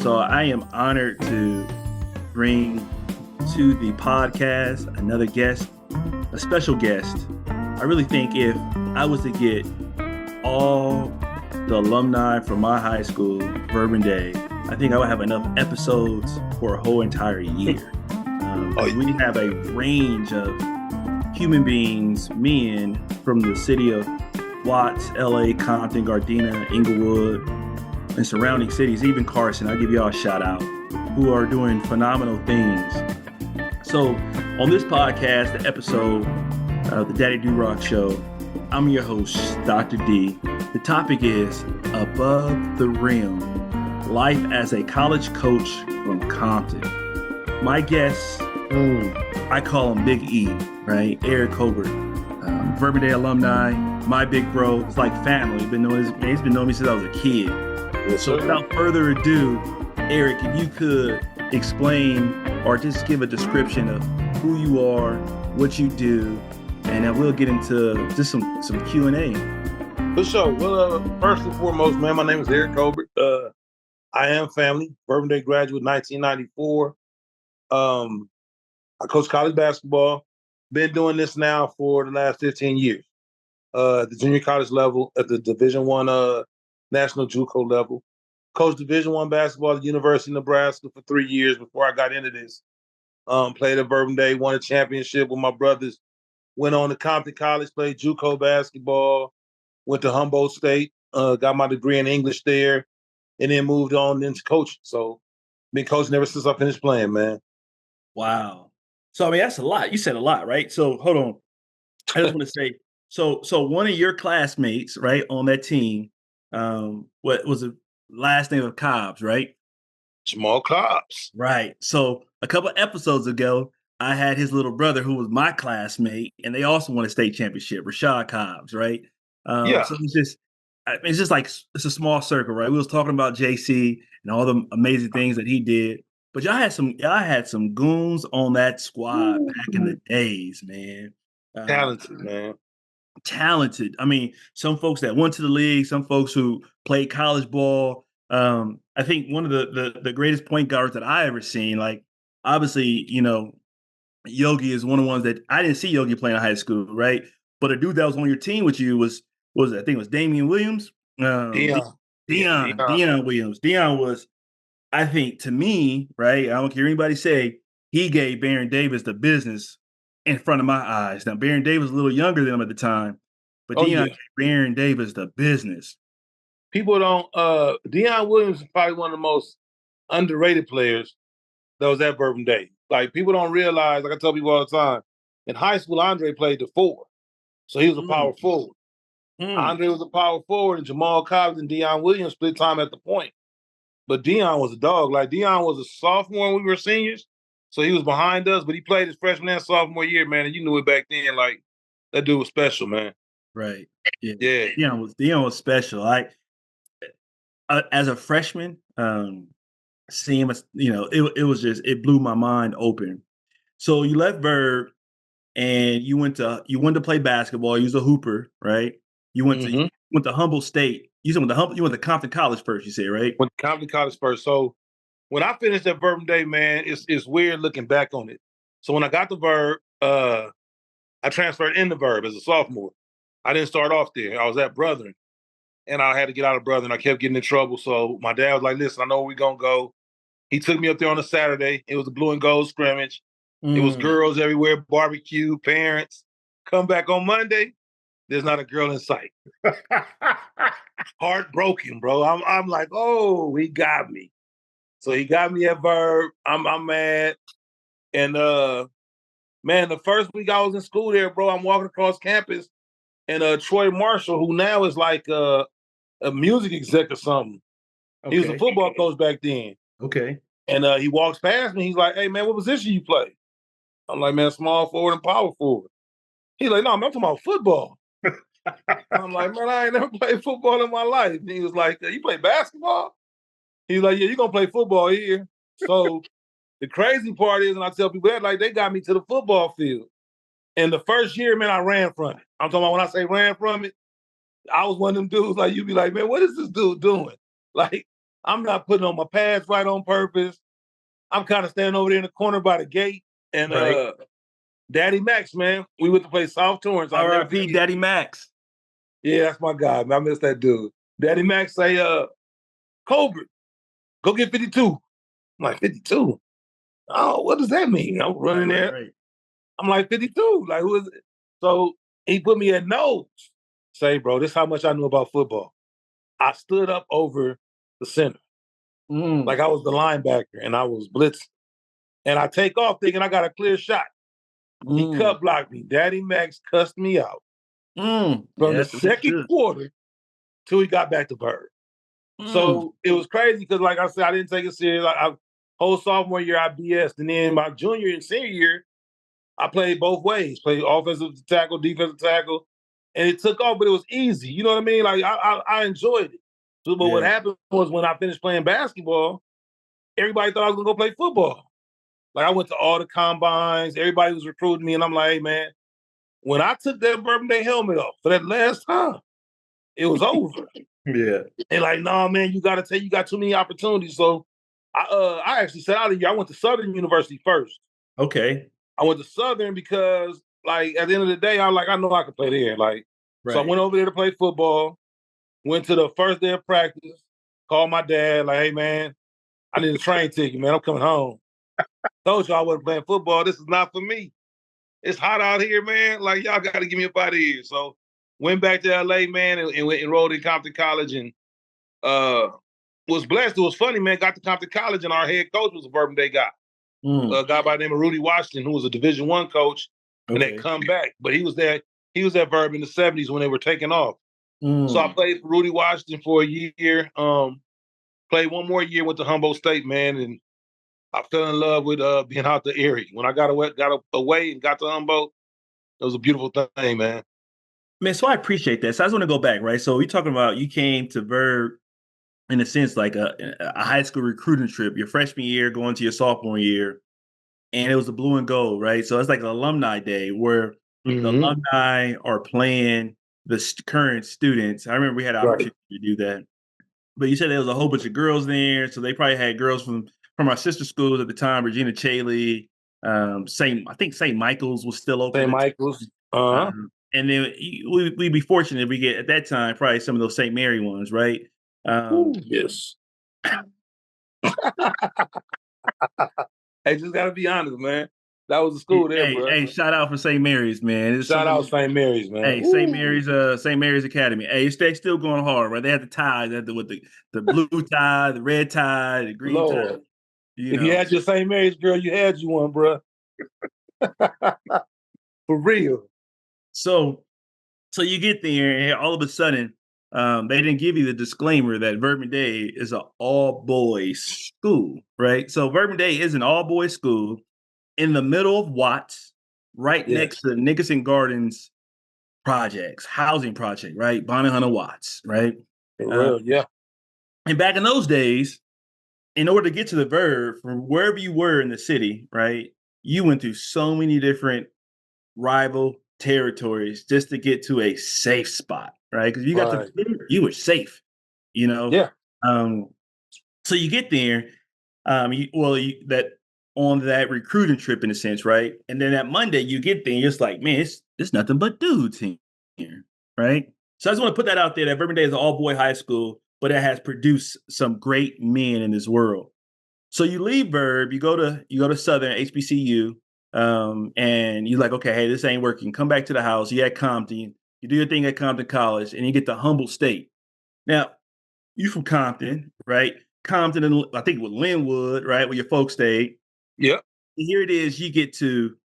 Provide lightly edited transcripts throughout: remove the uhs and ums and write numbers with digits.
So I am honored to bring to the podcast another guest, a special guest. I really think if I was to get all the alumni from my high school, Bourbon Day, I think I would have enough episodes for a whole entire year. We have a range of human beings, men from the city of Watts, LA, Compton, Gardena, Inglewood, and surrounding cities, even Carson, I'll give y'all a shout out, who are doing phenomenal things. So on this podcast, the episode of the Daddy Durock Show, I'm your host, Dr. D. The topic is Above the Rim, Life as a College Coach from Compton. My guest, I call him Big E, right? Eric Colbert, Bourbon Day alumni, my big bro. It's like family. He's been knowing me since I was a kid. So without further ado, Eric, if you could explain or just give a description of who you are, what you do, and then we'll get into just some Q&A. For sure. Well, first and foremost, man, my name is Eric Colbert. I am family, Bourbon Day graduate, 1994. I coach college basketball. Been doing this now for the last 15 years. At the junior college level, at the Division I National JUCO level. Coached Division I basketball at the University of Nebraska for 3 years before I got into this. Played at Bourbon Day, won a championship with my brothers. Went on to Compton College, played JUCO basketball. Went to Humboldt State, got my degree in English there, and then moved on into coaching. So been coaching ever since I finished playing, man. Wow. So I mean, that's a lot. You said a lot, right? So hold on. I just want to say, so one of your classmates, right, on that team, what was the last name of Cobbs, right? Jamal Cobbs. Right. So a couple episodes ago, I had his little brother who was my classmate, and they also won a state championship, Rashad Cobbs, right? Yeah. So it's just like it's a small circle, right? We was talking about JC and all the amazing things that he did, but y'all had some goons on that squad back in the days, man. Talented, man. Talented. I mean, some folks that went to the league, some folks who played college ball. I think one of the greatest point guards that I ever seen, like obviously, you know, Yogi is one of the ones that I didn't see Yogi playing in high school, right? But a dude that was on your team with you was I think it was Damian Williams. Dion Williams. Dion was, I think, to me, right? I don't care what anybody say, he gave Baron Davis the business in front of my eyes. Now, Baron Davis was a little younger than him at the time, but Dion gave Baron Davis the business. People don't, Dion Williams is probably one of the most underrated players that was at Bourbon Day. Like, people don't realize, like I tell people all the time, in high school, Andre played the 4. So he was a power forward. Andre was a power forward, and Jamal Cobbs and Dion Williams split time at the point. But Dion was a dog. Like, Dion was a sophomore when we were seniors, so he was behind us, but he played his freshman and sophomore year, man, and you knew it back then. Like, that dude was special, man. Right. Yeah. Dion was special. As a freshman, seeing him, you know, it blew my mind open. So you left Verb and you went to play basketball. You was a hooper, right? You went to Humboldt State. You went to Compton College first, you said, right? Went to Compton College first. So when I finished at Bourbon Day, man, it's weird looking back on it. So when I got to Verb, I transferred into Verb as a sophomore. I didn't start off there. I was at Brethren. And I had to get out of Brethren. I kept getting in trouble. So my dad was like, listen, I know where we're going to go. He took me up there on a Saturday. It was a blue and gold scrimmage. It was girls everywhere, barbecue, parents. Come back on Monday, there's not a girl in sight. Heartbroken, bro. I'm like, oh, he got me. So he got me at Verb. I'm mad. And man, the first week I was in school there, bro, I'm walking across campus, and Troy Marshall, who now is like a music exec or something. Okay. He was a football coach back then. Okay. And he walks past me. He's like, hey, man, what position you play? I'm like, man, small forward and power forward. He's like, no, man, I'm talking about football. I'm like, man, I ain't never played football in my life. And he was like, you play basketball? He's like, yeah, you're going to play football here. So the crazy part is, and I tell people that, like, they got me to the football field. And the first year, man, I ran from it. I'm talking about when I say ran from it, I was one of them dudes, like, you'd be like, man, what is this dude doing? Like, I'm not putting on my pads right on purpose. I'm kind of standing over there in the corner by the gate. And Right. Daddy Max, man, we went to play South Torrance. I'll never R.I.P. forget. Daddy Max. Yeah, that's my guy, man. I miss that dude. Daddy Max say, Colbert, go get 52. I'm like, 52? Oh, what does that mean? I'm running there. Right. I'm like, 52? Like, who is it? So he put me at nose. Say, bro, this is how much I knew about football. I stood up over the center. Like I was the linebacker and I was blitzing. And I take off thinking I got a clear shot. He cut blocked me. Daddy Max cussed me out from the second quarter till he got back to Bird. So it was crazy because, like I said, I didn't take it serious. Whole sophomore year, I BS'd. And then my junior and senior year, I played both ways. Played offensive tackle, defensive tackle. And it took off, but it was easy. You know what I mean? Like, I enjoyed it. But what happened was when I finished playing basketball, everybody thought I was going to go play football. Like, I went to all the combines. Everybody was recruiting me. And I'm like, hey, man, when I took that Bourbon Day helmet off for that last time, it was over. Yeah. And like, nah, man, you got too many opportunities. So I actually sat out of here. I went to Southern University first. Okay. I went to Southern because, like, at the end of the day, I know I could play there. Like, So I went over there to play football, went to the first day of practice, called my dad, like, hey, man, I need a train ticket, man. I'm coming home. Told you I wasn't playing football. This is not for me. It's hot out here, man. Like, y'all got to get me up out of here. So went back to LA, man, and went enrolled in Compton College and was blessed. It was funny, man. Got to Compton College and our head coach was a Bourbon Day guy. A guy by the name of Rudy Washington, who was a Division I coach, and they come back. But he was there. He was at Verb in the 70s when they were taking off. So I played for Rudy Washington for a year. Played one more year with the Humboldt State, man, and I fell in love with being out the area. When I got away and got to Humboldt, it was a beautiful thing, man. Man, so I appreciate that. So I just want to go back, right? So you're talking about you came to Verb in a sense like a high school recruiting trip, your freshman year going to your sophomore year, and it was the blue and gold, right? So it's like an alumni day where the alumni are playing the current students. I remember we had an opportunity to do that. But you said there was a whole bunch of girls there, so they probably had girls from our sister schools at the time, Regina Chaley, I think St. Michael's was still open. St. Michael's. And then we'd be fortunate if we get, at that time, probably some of those St. Mary ones, right? Yes. Hey, just got to be honest, man. That was the school there, bro. Hey, shout out for St. Mary's, man. Shout out St. Mary's, man. Hey, St. Mary's Academy. Hey, they still going hard, right? They had the ties, with the blue tie, the red tie, the green tie. You had your St. Mary's girl, you had you one, bro. For real. So you get there, and all of a sudden, they didn't give you the disclaimer that Bourbon Day is an all-boys school, right? So Bourbon Day is an all-boys school in the middle of Watts, right next to Nickerson Gardens projects, housing project, right? Bonnie Hunter Watts, right? For real, yeah. And back in those days, in order to get to the Verb from wherever you were in the city, right, you went through so many different rival territories just to get to a safe spot, right? Because you got you were safe, you know? Yeah. So you get there, that on that recruiting trip in a sense, right? And then that Monday you get there and it's like, man, it's nothing but dudes here, right? So I just want to put that out there that Bourbon Day is an all-boy high school, but it has produced some great men in this world. So you leave Verb, you go to Southern HBCU, and you're like, okay, hey, this ain't working. Come back to the house. You at Compton, you do your thing at Compton College, and you get to Humboldt State. Now, you from Compton, right? Compton, and I think with Linwood, right, where your folks stayed. Yep. And here it is, you get to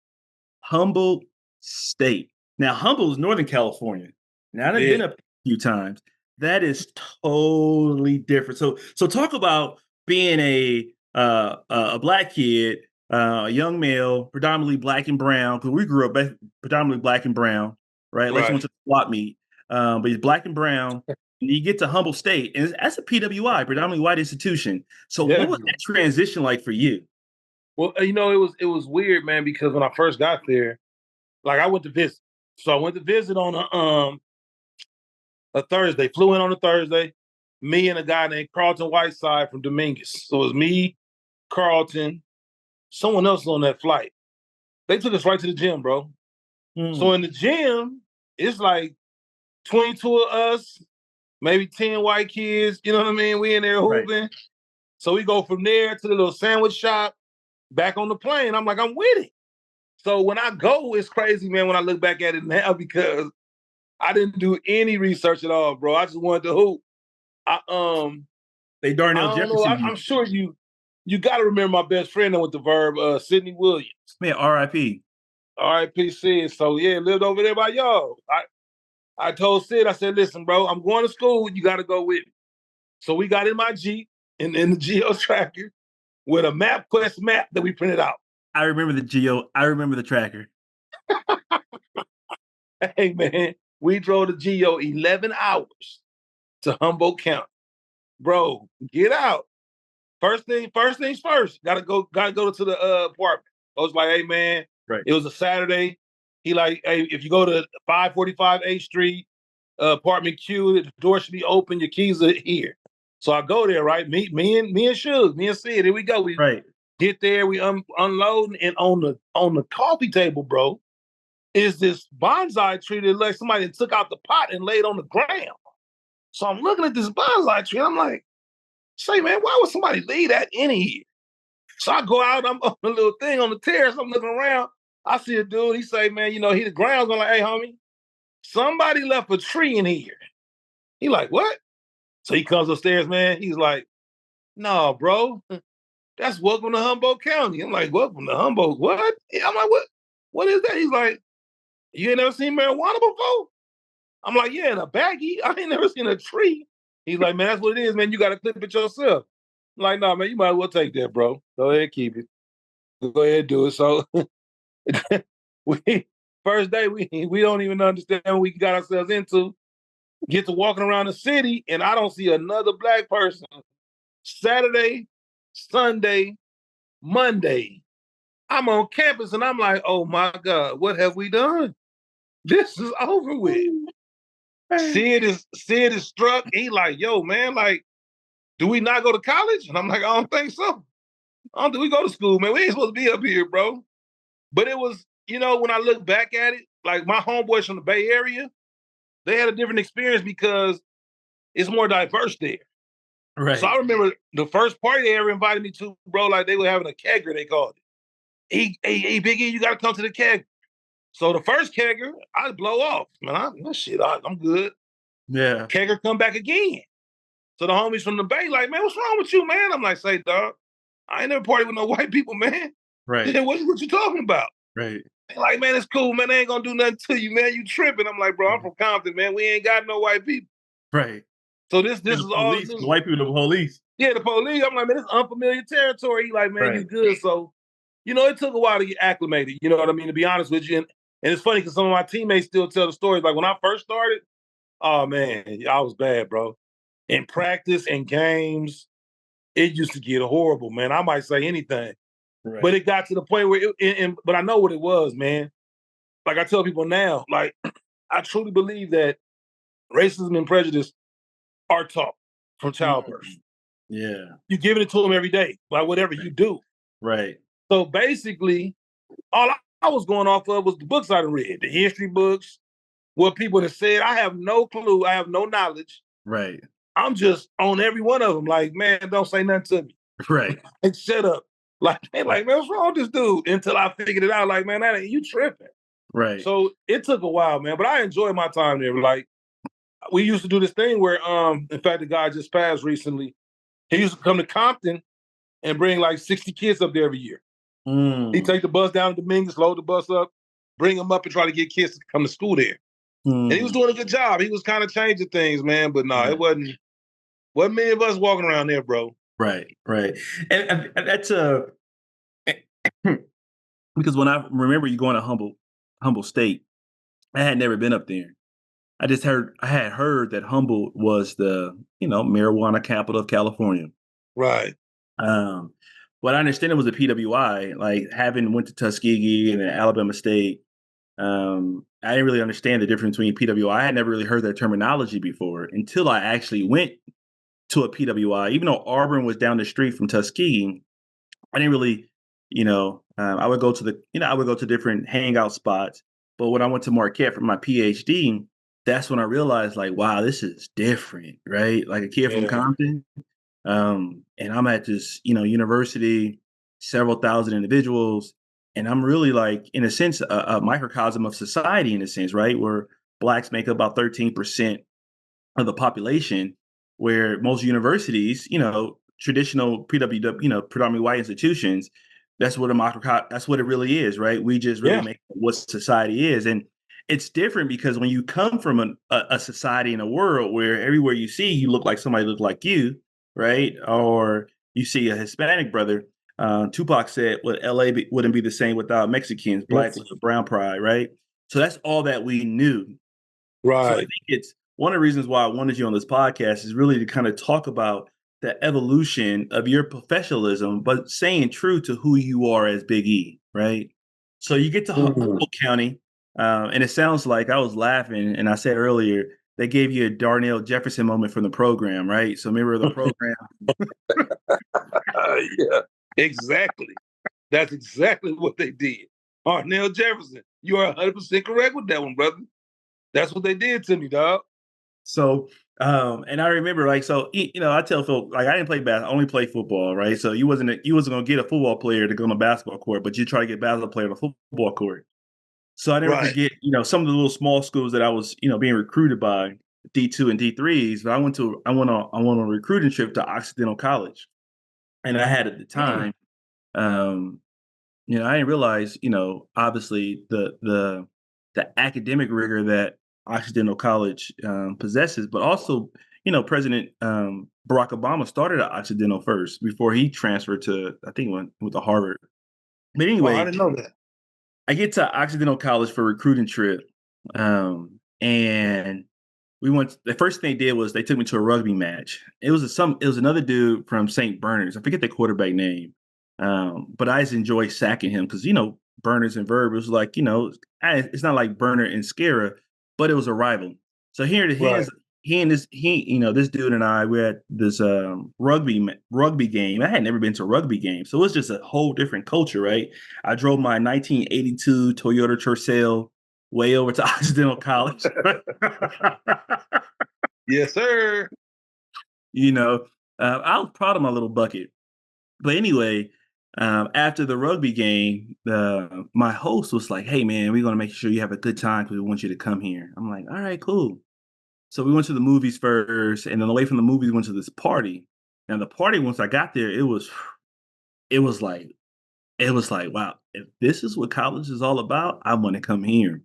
Humboldt State. Now, Humboldt is Northern California. Now, I've been up a few times. That is totally different. So talk about being a black kid, a young male, predominantly black and brown, because we grew up predominantly black and brown, right? Unless you went to the swap meet. But he's black and brown. And you get to Humboldt State, and that's a PWI, predominantly white institution. So what was that transition like for you? Well, it was weird, man, because when I first got there, like I went to visit. So I went to visit on a Thursday, flew in on a Thursday, me and a guy named Carlton Whiteside from Dominguez. So it was me, Carlton, someone else on that flight. They took us right to the gym, bro. So in the gym, it's like 22 of us, maybe 10 white kids. You know what I mean? We in there hooping. Right. So we go from there to the little sandwich shop, back on the plane. I'm like, I'm with it. So when I go, it's crazy, man, when I look back at it now, because I didn't do any research at all, bro. I just wanted to hoop. They Darnell Jefferson. I'm sure you got to remember my best friend with the Verb, Sidney Williams. Man, R.I.P. R.I.P. Sid. So yeah, lived over there by y'all. I told Sid, I said, listen, bro, I'm going to school. You got to go with me. So we got in my Jeep in the Geo Tracker with a MapQuest map that we printed out. I remember the Geo. I remember the tracker. Hey, man, we drove the Geo 11 hours to Humboldt County. Bro, get out. First things first. Gotta go to the apartment. I was like, hey, man, right. It was a Saturday. He like, hey, if you go to 545 8th Street, apartment Q, the door should be open. Your keys are here. So I go there, right? Me and Suge, me and Sid, here we go. We get there, we unload, and on the coffee table, bro, is this bonsai tree that like somebody took out the pot and laid on the ground. So I'm looking at this bonsai tree, and I'm like, say, man, why would somebody leave that in here? So I go out, I'm on a little thing on the terrace, I'm looking around. I see a dude, he say, man, he the grounds. I'm like, hey, homie, somebody left a tree in here. He like, what? So he comes upstairs, man. He's like, no, bro, that's welcome to Humboldt County. I'm like, welcome to Humboldt, what? I'm like, what is that? He's like, you ain't never seen marijuana before? I'm like, yeah, in a baggie. I ain't never seen a tree. He's like, man, that's what it is, man. You got to clip it yourself. I'm like, no, man, you might as well take that, bro. Go ahead, keep it. Go ahead, do it. So first day, we don't even understand what we got ourselves into. Get to walking around the city, and I don't see another black person. Saturday, Sunday, Monday, I'm on campus, and I'm like, oh, my God, what have we done? This is over with. Sid is struck. He like, yo, man, like, do we not go to college? And I'm like, I don't think so. I don't think we go to school, man. We ain't supposed to be up here, bro. But it was, when I look back at it, like my homeboys from the Bay Area, they had a different experience because it's more diverse there. Right. So I remember the first party they ever invited me to, bro, like they were having a kegger, they called it. Hey, Biggie, you got to come to the kegger. So the first kegger, I blow off. Man, I'm good. Yeah. Kegger come back again. So the homies from the Bay like, man, what's wrong with you, man? I'm like, say, dog, I ain't never partied with no white people, man. Right. What you talking about? Right. They like, man, it's cool, man. They ain't gonna do nothing to you, man. You tripping. I'm like, bro, I'm from Compton, man. We ain't got no white people. Right. So this is all new. The white people, the police. Yeah, the police. I'm like, man, it's unfamiliar territory. He like, man, you good. So, it took a while to get acclimated. You know what I mean? To be honest with you. And it's funny because some of my teammates still tell the stories. Like when I first started, oh man, I was bad, bro. In practice and games, it used to get horrible, man. I might say anything. Right. But it got to the point where but I know what it was, man. Like I tell people now, like I truly believe that racism and prejudice are taught from childbirth. Yeah. You're giving it to them every day by whatever you do. Right. So basically, all I was going off of was the books I read, the history books, what people have said. I have no clue. I have no knowledge. Right. I'm just on every one of them. Like, man, don't say nothing to me. Right. And shut up. Like, man, what's wrong with this dude? Until I figured it out. Like, man, you tripping. Right. So it took a while, man. But I enjoyed my time there. Like, we used to do this thing where, in fact, the guy just passed recently. He used to come to Compton and bring like 60 kids up there every year. He'd take the bus down to Dominguez, load the bus up, bring them up and try to get kids to come to school there. And he was doing a good job. He was kind of changing things, man. But no, it wasn't many of us walking around there, bro. Right. And that's because when I remember you going to Humboldt State, I had never been up there. I had heard that Humboldt was the, marijuana capital of California. Right. What I understand it was a PWI, like having went to Tuskegee and Alabama State. I didn't really understand the difference between PWI. I had never really heard that terminology before until I actually went to a PWI. Even though Auburn was down the street from Tuskegee, I didn't really, I would go to I would go to different hangout spots. But when I went to Marquette for my PhD, that's when I realized, like, wow, this is different, right? Like a kid from Yeah. Compton, and I'm at this, university, several thousand individuals, and I'm really like, in a sense, a microcosm of society, in a sense, right? Where blacks make up about 13% of the population, where most universities, traditional PWW, predominantly white institutions, that's what it really is, right? We just really Yeah. make what society is. And it's different because when you come from a society in a world where everywhere you see, you look like somebody look like you, right? Or you see a Hispanic brother. Tupac said, "Well, wouldn't be the same without Mexicans, black Yes. love, brown pride," right? So that's all that we knew. So I Right. think it's one of the reasons why I wanted you on this podcast is really to kind of talk about the evolution of your professionalism, but staying true to who you are as Big E, right? So you get to Mm. Humboldt County, and it sounds like I was laughing, and I said earlier they gave you a Darnell Jefferson moment from the program, right? So remember the program. Yeah, exactly. That's exactly what they did. Arnell Jefferson, you are 100% correct with that one, brother. That's what they did to me, dog. So, and I remember, like, so I tell Phil, like, I didn't play basketball, I only played football, right? So you wasn't gonna get a football player to go on a basketball court, but you try to get a basketball player on a football court. So I never Right. forget, some of the little small schools that I was, being recruited by, D2 and D3s. But I went on a recruiting trip to Occidental College, and I had at the time, um, I didn't realize, obviously the academic rigor that Occidental College possesses, but also, President Barack Obama started at Occidental first before he transferred to, I think, went to Harvard. But Oh, I anyway, didn't know that. I get to Occidental College for a recruiting trip, and we went. The first thing they did was they took me to a rugby match. It was another dude from St. Bernard's. I forget the quarterback name, but I just enjoy sacking him because Bernard's and Verb was like it's not like Bernard and Scara, but it was a rival. So here Right. this dude and I were at this rugby game. I had never been to a rugby game, so it was just a whole different culture, right? I drove my 1982 Toyota Tercel way over to Occidental College. Yes, sir. I was proud of my little bucket. But anyway, after the rugby game, my host was like, "Hey, man, we're going to make sure you have a good time because we want you to come here." I'm like, "All right, cool." So we went to the movies first, and then away from the movies, we went to this party. And the party, once I got there, it was like, wow, if this is what college is all about, I want to come here.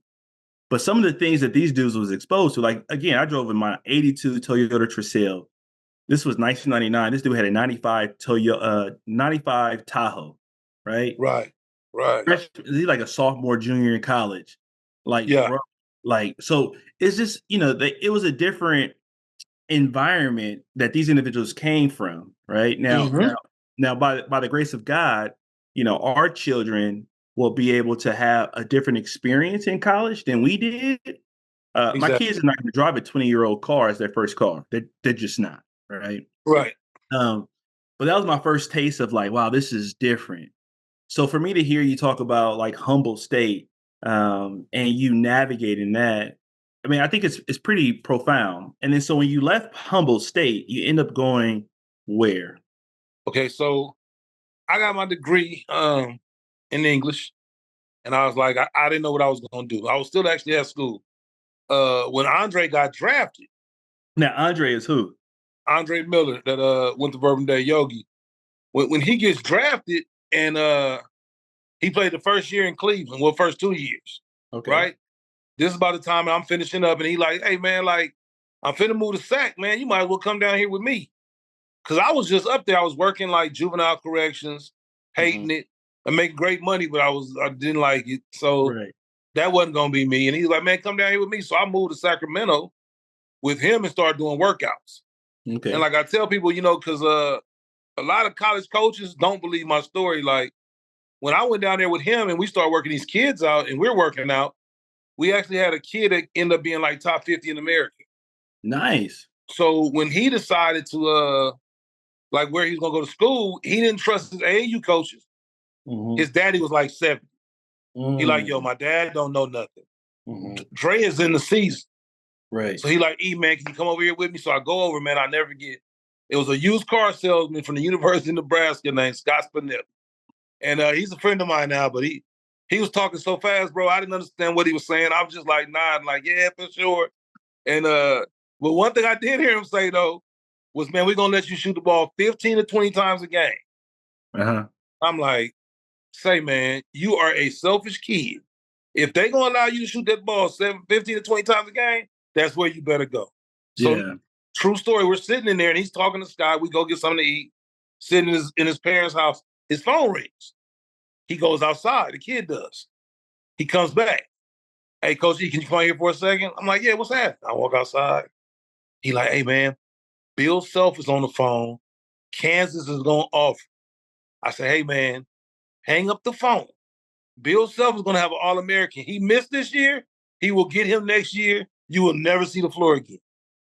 But some of the things that these dudes was exposed to, like, again, I drove in my 82 Toyota Tercel. This was 1999. This dude had a 95 Tahoe, right? Right. Right. He's like a sophomore, junior in college. Like, Yeah. bro, like, so it's just, it was a different environment that these individuals came from, right? Now, Mm-hmm. now by the grace of God, our children will be able to have a different experience in college than we did. My Exactly. kids are not going to drive a 20-year-old car as their first car. They're just not, right? Right. But that was my first taste of like, wow, this is different. So for me to hear you talk about like Humboldt State, and you navigating that, I mean, I think it's pretty profound. And then so when you left Humboldt State, you end up going where? Okay, so I got my degree in English, and I was like, I didn't know what I was going to do. I was still actually at school. When Andre got drafted, Now, Andre is who? Andre Miller, that went to Bourbon Day Yogi, when he gets drafted and he played the first year in Cleveland, well, first 2 years, Okay. right? This is about the time I'm finishing up, and he like, hey man, like I'm finna move to SAC, man. You might as well come down here with me. Cause I was just up there. I was working like juvenile corrections, Mhm. hating it, and making great money, but I didn't like it. So Right. that wasn't gonna be me. And he's like, man, come down here with me. So I moved to Sacramento with him and started doing workouts. And Okay. like I tell people, because a lot of college coaches don't believe my story. Like when I went down there with him and we started working these kids out and we're working out, we actually had a kid that ended up being like top 50 in America. Nice. So when he decided to like where he's gonna go to school, he didn't trust his AAU coaches. Mm-hmm. His daddy was like 70. He like, yo, Mm-hmm. my dad don't know nothing. Mm-hmm. Dre is in the season. Right. So he like, man, can you come over here with me? So I go over, man. I never forget. It was a used car salesman from the University of Nebraska named Scott Spinell. And he's a friend of mine now, but he was talking so fast, bro. I didn't understand what he was saying. I was just like nodding, like, yeah, for sure. And but one thing I did hear him say though was, man, we're gonna let you shoot the ball 15 to 20 times a game. Uh-huh. I'm like, say, man, you are a selfish kid. If they gonna allow you to shoot that ball 15 to 20 times a game, that's where you better go. So Yeah. true story, we're sitting in there and he's talking to Scott. We go get something to eat, sitting in his parents' house. His phone rings. He goes outside. The kid does. He comes back. Hey, Coach E, can you come here for a second? I'm like, yeah, what's happening? I walk outside. He like, hey, man, Bill Self is on the phone. Kansas is going off. I said, hey, man, hang up the phone. Bill Self is going to have an All-American. He missed this year. He will get him next year. You will never see the floor again.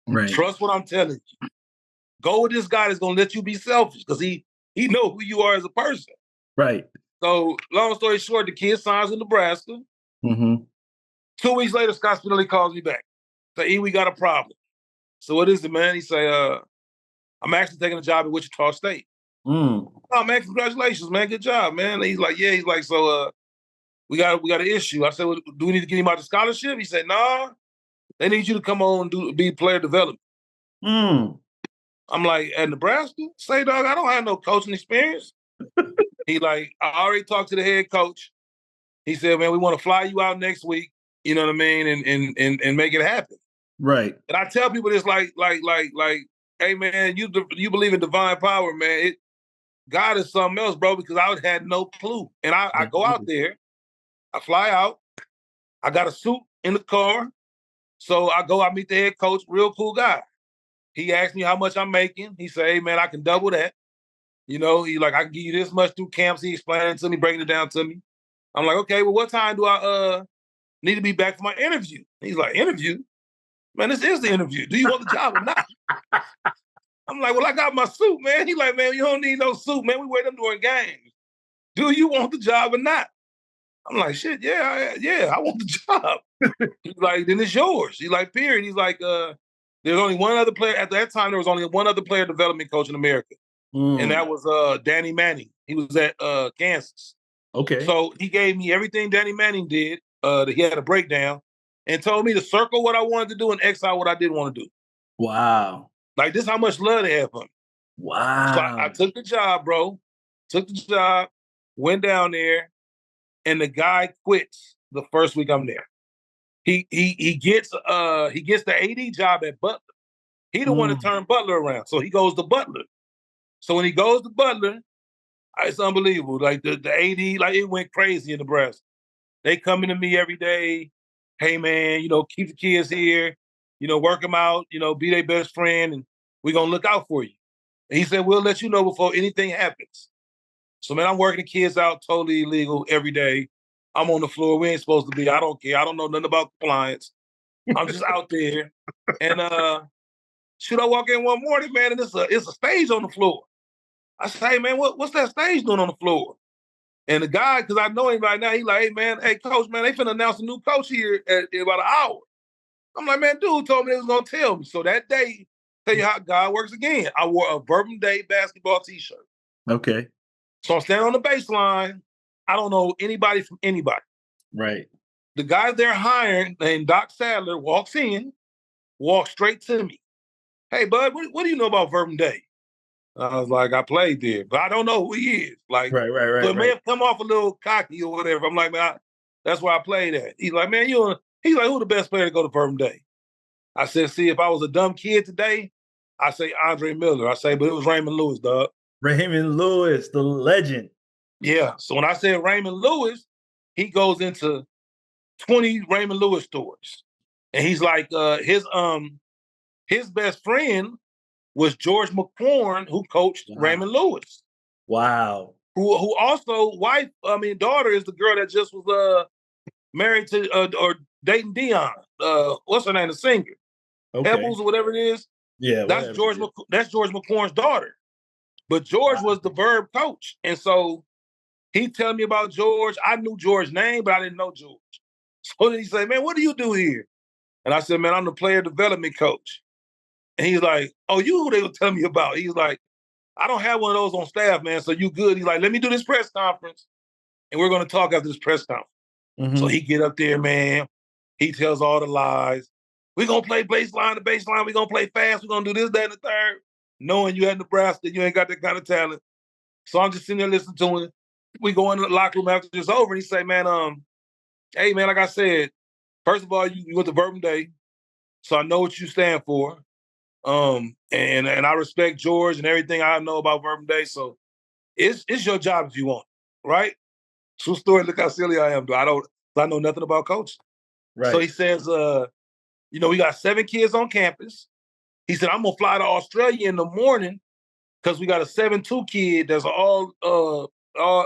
Right. Trust what I'm telling you. Go with this guy that's going to let you be selfish because he know who you are as a person. Right. So long story short, the kid signs in Nebraska. Mm-hmm. 2 weeks later, Scott Spinelli calls me back. Say, E, we got a problem. So what is it, man? He say, I'm actually taking a job at Wichita State. Mm. Oh, man, congratulations, man. Good job, man. And he's like, yeah. He's like, so we got an issue. I said, well, do we need to get him out of scholarship? He said, nah. They need you to come on and be player development. Mm. I'm like, at Nebraska? Say, dog, I don't have no coaching experience. He like, I already talked to the head coach. He said, man, we want to fly you out next week. You know what I mean? And make it happen. Right. And I tell people this like, hey, man, you believe in divine power, man. God is something else, bro, because I had no clue. And I go out there, I fly out, I got a suit in the car. So I meet the head coach, real cool guy. He asked me how much I'm making. He said, hey, man, I can double that. You know, he like, I can give you this much through camps. He explained it to me, breaking it down to me. I'm like, okay, well, what time do I need to be back for my interview? He's like, interview? Man, this is the interview. Do you want the job or not? I'm like, well, I got my suit, man. He like, man, you don't need no suit, man. We wear them during games. Do you want the job or not? I'm like, shit, yeah, I want the job. He's like, then it's yours. He's like, period. He's like, there's only one other player. At that time, there was only one other player development coach in America. And that was Danny Manning. He was at Kansas. Okay. So he gave me everything Danny Manning did. He had a breakdown and told me to circle what I wanted to do and X out what I didn't want to do. Wow. Like, this is how much love they have for me. Wow. So I took the job, bro. Took the job, went down there, and the guy quits the first week I'm there. He gets the AD job at Butler. He the one to turn Butler around. So he goes to Butler. So when he goes to Butler, it's unbelievable. Like the AD, like it went crazy in Nebraska. They coming to me every day. Hey man, you know, keep the kids here, you know, work them out, you know, be their best friend, and we're gonna look out for you. And he said, we'll let you know before anything happens. So man, I'm working the kids out totally illegal every day. I'm on the floor. We ain't supposed to be. I don't care. I don't know nothing about compliance. I'm just out there. And should I walk in one morning, man, and it's a stage on the floor. I say, hey man, what's that stage doing on the floor? And the guy, because I know him right now, he like, hey man, hey coach, man, they finna announce a new coach here in about an hour. I'm like, man, dude told me they was gonna tell me. So that day, tell you how God works again. I wore a Bourbon Day basketball t-shirt. Okay. So I'm standing on the baseline. I don't know anybody from anybody. Right. The guy they're hiring, named Doc Sadler, walks straight to me. Hey, bud, what do you know about Bourbon Day? I was like, I played there, but I don't know who he is. Like, right. So it may have come off a little cocky or whatever. I'm like, man, that's where I played at. He's like, man, he's like, who the best player to go to Bourbon Day? I said, see, if I was a dumb kid today, I say Andre Miller. I say, but it was Raymond Lewis, dog. Raymond Lewis, the legend. Yeah. So when I said Raymond Lewis, he goes into 20 Raymond Lewis stories. And he's like, his best friend was George McQuarn, who coached Raymond Lewis. Wow. Who also daughter is the girl that just was married to or dating Dion. What's her name? The singer. Okay. Pebbles or whatever it is. Yeah, That's whatever. That's George McCorn's daughter. But George was the verb coach. And so he telling me about George. I knew George's name, but I didn't know George. So then he said, man, what do you do here? And I said, man, I'm the player development coach. And he's like, oh, you who they were telling me about? He's like, I don't have one of those on staff, man. So you good. He's like, let me do this press conference. And we're going to talk after this press conference. Mm-hmm. So he get up there, man. He tells all the lies. We're going to play baseline to baseline. We're going to play fast. We're going to do this, that, and the third. Knowing you at Nebraska, you ain't got that kind of talent. So I'm just sitting there listening to him. We go in the locker room after it's over, and he say, man, hey, man, like I said, first of all, you went to Bourbon Day, so I know what you stand for. And I respect George and everything I know about Bourbon Day, so it's your job if you want, right? True story, look how silly I am, though. I know nothing about coaching. Right. So he says, we got 7 kids on campus. He said, I'm going to fly to Australia in the morning because we got a 7-2 kid that's all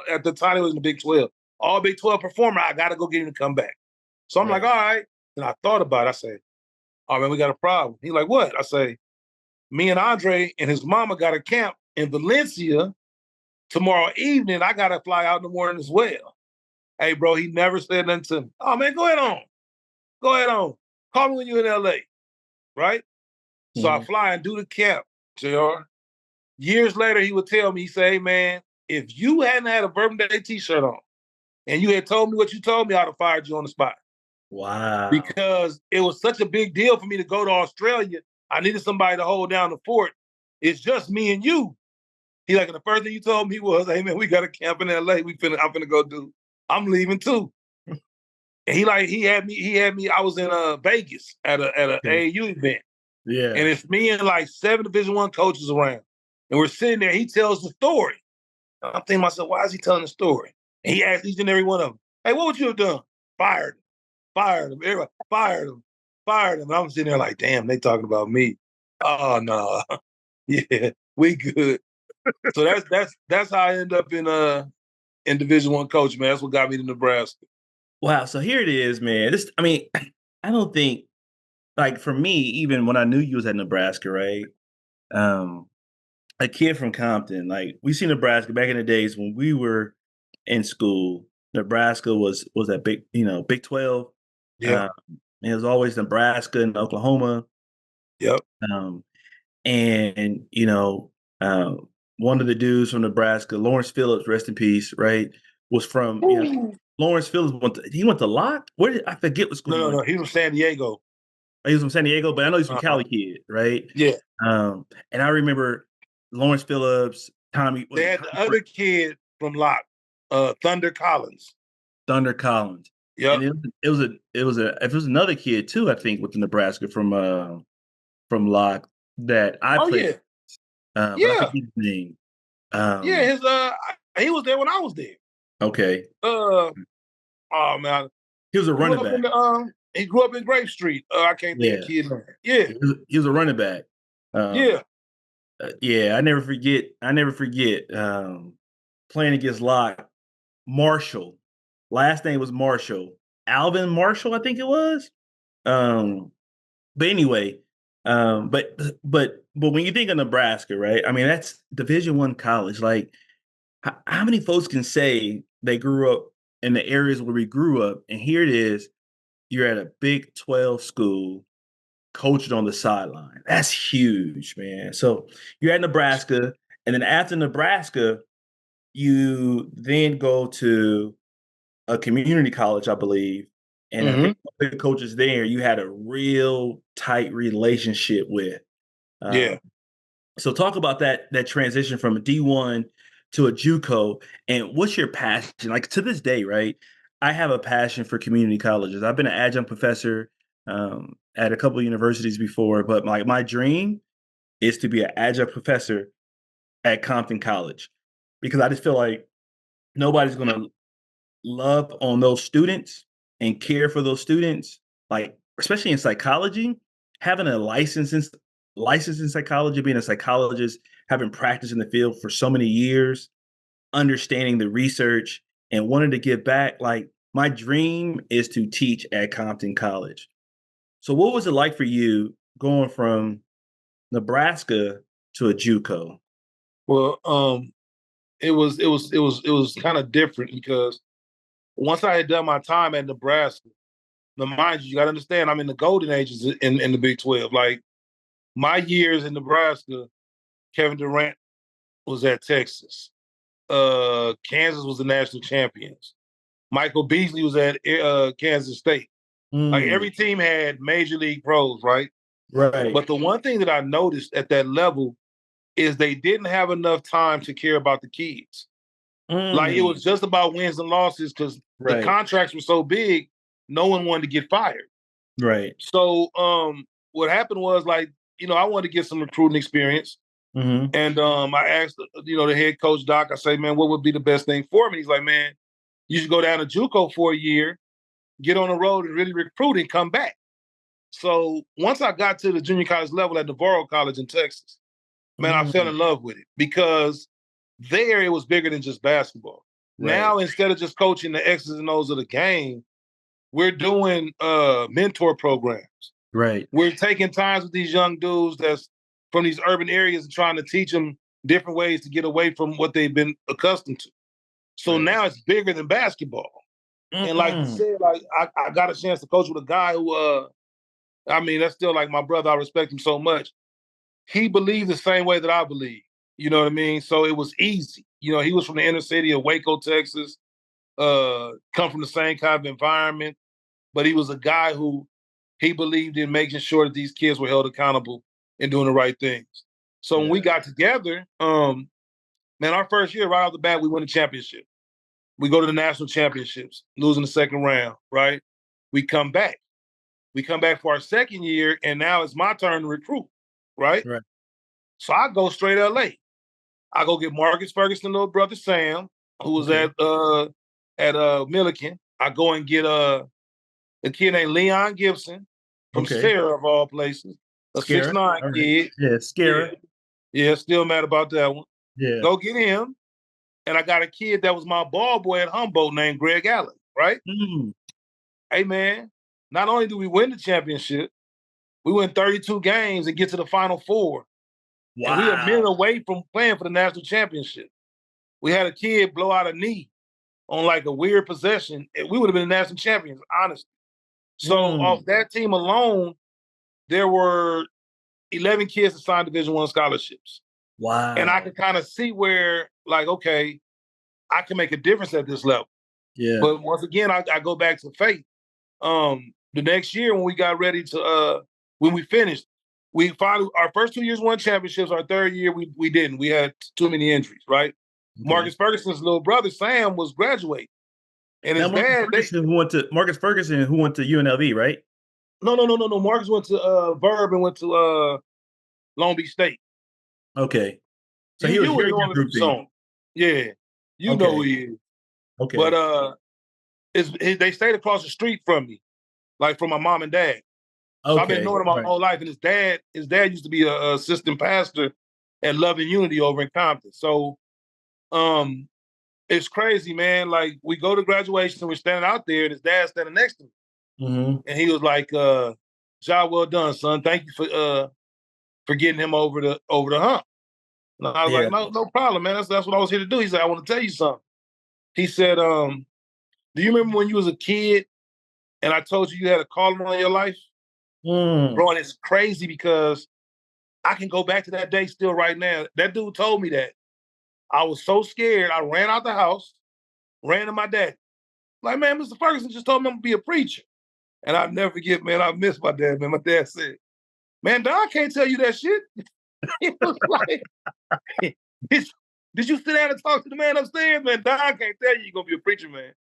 at the time it was in the Big 12. All Big 12 performer, I got to go get him to come back. So I'm like, all right. And I thought about it. I said, oh, man, we got a problem. He's like, what? I say, me and Andre and his mama got a camp in Valencia tomorrow evening. I got to fly out in the morning as well. Hey, bro, he never said nothing to me. Oh, man, go ahead on. Go ahead on. Call me when you're in L.A., right? So I fly and do the camp, JR. Years later, he would tell me, he say, hey, man, if you hadn't had a Bourbon Day t-shirt on and you had told me what you told me, I'd have fired you on the spot. Wow. Because it was such a big deal for me to go to Australia. I needed somebody to hold down the fort. It's just me and you. He like, and the first thing you told me was, hey, man, we got a camp in L.A. I'm finna go do. I'm leaving too. And he had me, I was in Vegas at a AAU event. Yeah. And it's me and like 7 Division I coaches around. And we're sitting there, he tells the story. I'm thinking to myself, why is he telling the story? And he asked each and every one of them, hey, what would you have done? Fired him. Everybody fired him. And I'm sitting there like, damn, they talking about me. Oh no. Yeah, we good. So that's how I end up in Division I coach, man. That's what got me to Nebraska. Wow. So here it is, man. I don't think, like, for me, even when I knew you was at Nebraska, right? A kid from Compton, like, we see Nebraska back in the days when we were in school. Nebraska was that big, Big 12. Yeah. It was always Nebraska and Oklahoma. Yep. And one of the dudes from Nebraska, Lawrence Phillips, rest in peace, right? Was from Lawrence Phillips went to Locke? I forget what school. No, he was San Diego. He was from San Diego, but I know he's from Cali kid, right? Yeah. And I remember Lawrence Phillips, Tommy. They had the other kid from Locke, Thunder Collins. Yeah. And it was another kid too, I think, with the Nebraska from Locke that I played. Yeah. But I forget his name. He was there when I was there. Okay. Oh man. He was a running back. He grew up in Grape Street. I can't think of kid name. Yeah. He was a running back. Yeah, I never forget playing against Locke. Marshall. Last name was Marshall. Alvin Marshall, I think it was. But anyway, but when you think of Nebraska, right? I mean, that's Division I college. Like, how many folks can say they grew up in the areas where we grew up? And here it is, you're at a Big 12 school, coaching on the sideline. That's huge, man. So you're at Nebraska, and then after Nebraska, you then go to a community college, I believe. And I think the coaches there, you had a real tight relationship with. So talk about that transition from a D1 to a JUCO, and what's your passion? Like, to this day, right? I have a passion for community colleges. I've been an adjunct professor at a couple of universities before, but my dream is to be an adjunct professor at Compton College, because I just feel like nobody's going to love on those students and care for those students, like, especially in psychology, having a license in psychology, being a psychologist, having practiced in the field for so many years, understanding the research and wanting to give back. Like, my dream is to teach at Compton College. So what was it like for you going from Nebraska to a JUCO? Well, it was kind of different because once I had done my time at Nebraska, now mind you, got to understand, I'm in the golden ages in the Big 12. Like my years in Nebraska, Kevin Durant was at Texas. Kansas was the national champions. Michael Beasley was at Kansas State. Like every team had major league pros, right? Right. But the one thing that I noticed at that level is they didn't have enough time to care about the kids. Like it was just about wins and losses because the contracts were so big, no one wanted to get fired. Right. So what happened was like, I wanted to get some recruiting experience. Mm-hmm. And I asked, the head coach, Doc, I say, man, what would be the best thing for me? He's like, man, you should go down to JUCO for a year, get on the road and really recruit and come back. So once I got to the junior college level at Navarro College in Texas, man, I fell in love with it because there it was bigger than just basketball. Right. Now, instead of just coaching the X's and O's of the game, we're doing mentor programs. Right. We're taking times with these young dudes that's from these urban areas and trying to teach them different ways to get away from what they've been accustomed to. So now it's bigger than basketball. And like you said, like I got a chance to coach with a guy who, that's still like my brother. I respect him so much. He believed the same way that I believe. You know what I mean? So it was easy. He was from the inner city of Waco, Texas, come from the same kind of environment. But he was a guy who he believed in making sure that these kids were held accountable and doing the right things. So when we got together, our first year, right off the bat, we win a championship. We go to the national championships, losing the second round, right? We come back. We come back for our second year, and now it's my turn to recruit, right? Right. So I go straight to LA. I go get Marcus Ferguson, little brother Sam, who was at Milliken. I go and get a kid named Leon Gibson from Sarah, of all places, a 6'9" kid. Yeah, Scary. Yeah, still mad about that one. Yeah. Go get him. And I got a kid that was my ball boy at Humboldt named Greg Allen, right? Hey, man, not only do we win the championship, we win 32 games and get to the Final Four. Wow. And we a minute away from playing for the national championship. We had a kid blow out a knee on like a weird possession, and we would have been the national champions, honestly. So off that team alone, there were 11 kids that signed Division I scholarships. Wow. And I could kind of see where, like, okay, I can make a difference at this level. Yeah. But once again, I go back to faith. The next year when we got ready to, when we finished, we finally, our first 2 years won championships. Our third year, we didn't. We had too many injuries, right? Okay. Marcus Ferguson's little brother, Sam, was graduating. And his dad... Marcus Ferguson, who went to UNLV, right? No. Marcus went to Verb and went to Long Beach State. Okay. So he was here in Group B. Yeah. You know who he is. Okay. But they stayed across the street from me, like from my mom and dad. So I've been knowing him my whole life. And his dad used to be an assistant pastor at Love and Unity over in Compton. So it's crazy, man. Like we go to graduation and we're standing out there and his dad's standing next to me. Mm-hmm. And he was like, job well done, son. Thank you for getting him over the hump. And I was like, no problem, man. That's what I was here to do. He said, I want to tell you something. He said, do you remember when you was a kid and I told you had a calling on your life? Bro, and it's crazy because I can go back to that day still right now. That dude told me that. I was so scared. I ran out the house, ran to my dad. Like, man, Mr. Ferguson just told me I'm going to be a preacher. And I'll never forget, man, I miss my dad, man. My dad said, man, Don can't tell you that shit. It was like, did you sit down and talk to the man upstairs? Man, Don can't tell you you're going to be a preacher, man.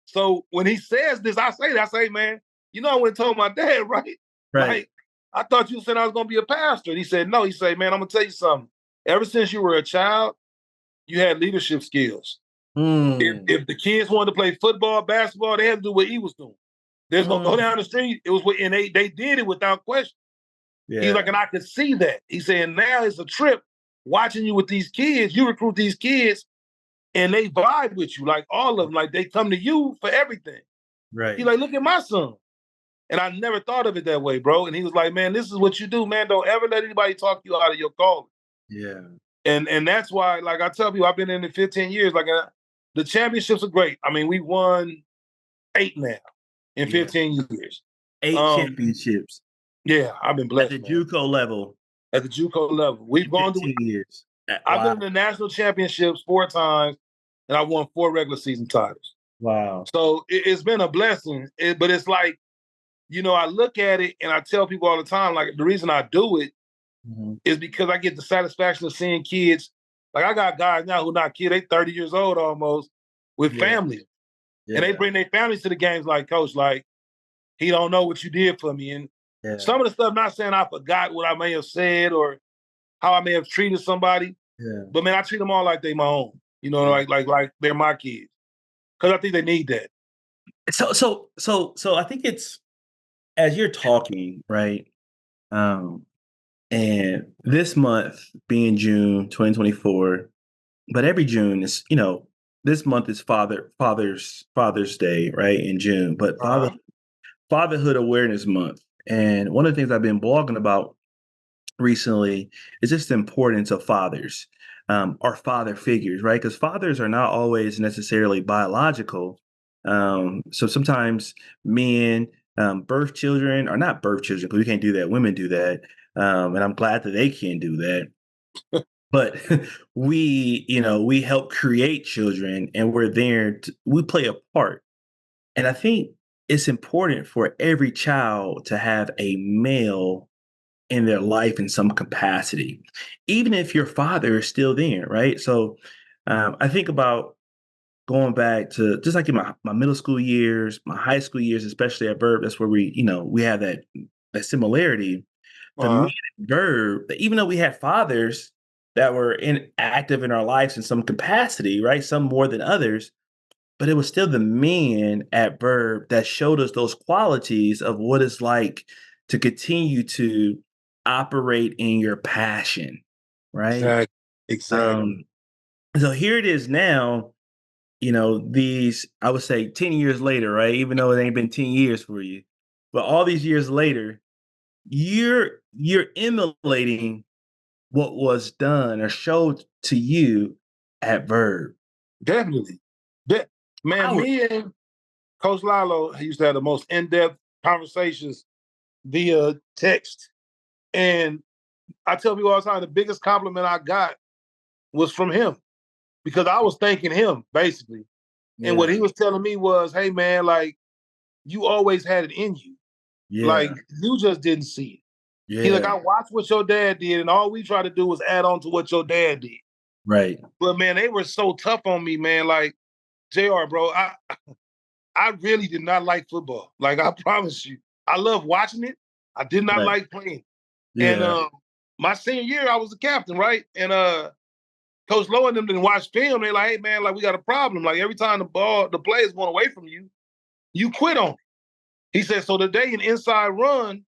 So when he says this, I say, man, I went and told my dad, right? Like, I thought you said I was going to be a pastor. And he said, no. He said, man, I'm going to tell you something. Ever since you were a child, you had leadership skills. If the kids wanted to play football, basketball, they had to do what he was doing. There's no go down the street. It was and they did it without question. Yeah. He's like, and I could see that. He's saying now it's a trip watching you with these kids. You recruit these kids and they vibe with you, like all of them. Like they come to you for everything. Right. He's like, look at my son. And I never thought of it that way, bro. And he was like, man, this is what you do, man. Don't ever let anybody talk you out of your calling. Yeah. And that's why, like I tell people, I've been in it 15 years. Like the championships are great. I mean, we won 8 now in 15 years. 8 championships. Yeah, I've been blessed, at the man. JUCO level. At the JUCO level, we've gone through 15 years. I've been in the national championships 4 times, and I won 4 regular season titles. Wow. So it's been a blessing. But it's like, you know, I look at it and I tell people all the time, like, the reason I do it is because I get the satisfaction of seeing kids. Like, I got guys now who not kids, they 30 years old almost, with families. And they bring their families to the games like, Coach, like, he don't know what you did for me. And some of the stuff, not saying I forgot what I may have said or how I may have treated somebody, but man, I treat them all like they my own. You know, like they're my kids. Because I think they need that. So I think it's, as you're talking, right? And this month being June 2024, but every June is, you know, this month is Father's Day, right? In June, but Fatherhood Awareness Month. And one of the things I've been blogging about recently is just the importance of fathers, or father figures, right? Because fathers are not always necessarily biological. So sometimes men birth children, or not birth children, because we can't do that. Women do that. And I'm glad that they can do that. But we help create children, and we're there. We play a part. And I think it's important for every child to have a male in their life in some capacity, even if your father is still there, right? So I think about going back to just like in my middle school years, my high school years, especially at Verb. That's where we have that similarity. The me and Verb, even though we had fathers that were active in our lives in some capacity, right? Some more than others, but it was still the men at Verb that showed us those qualities of what it's like to continue to operate in your passion, right? Exactly. So here it is now, I would say 10 years later, right? Even though it ain't been 10 years for you, but all these years later, you're emulating what was done or showed to you at Verb. Definitely. Man, me and Coach Lalo used to have the most in-depth conversations via text. And I tell people all the time, the biggest compliment I got was from him, because I was thanking him, basically. And what he was telling me was, hey, man, like, you always had it in you. Like, you just didn't see it. He's like, I watched what your dad did, and all we tried to do was add on to what your dad did. Right. But, man, they were so tough on me, man. Like, JR, bro, I really did not like football. Like, I promise you. I love watching it. I did not like playing. And my senior year, I was the captain, right? And Coach Lowe and them didn't watch film. They're like, hey, man, like, we got a problem. Like, every time the players went away from you, you quit on it. He said, so today an inside run,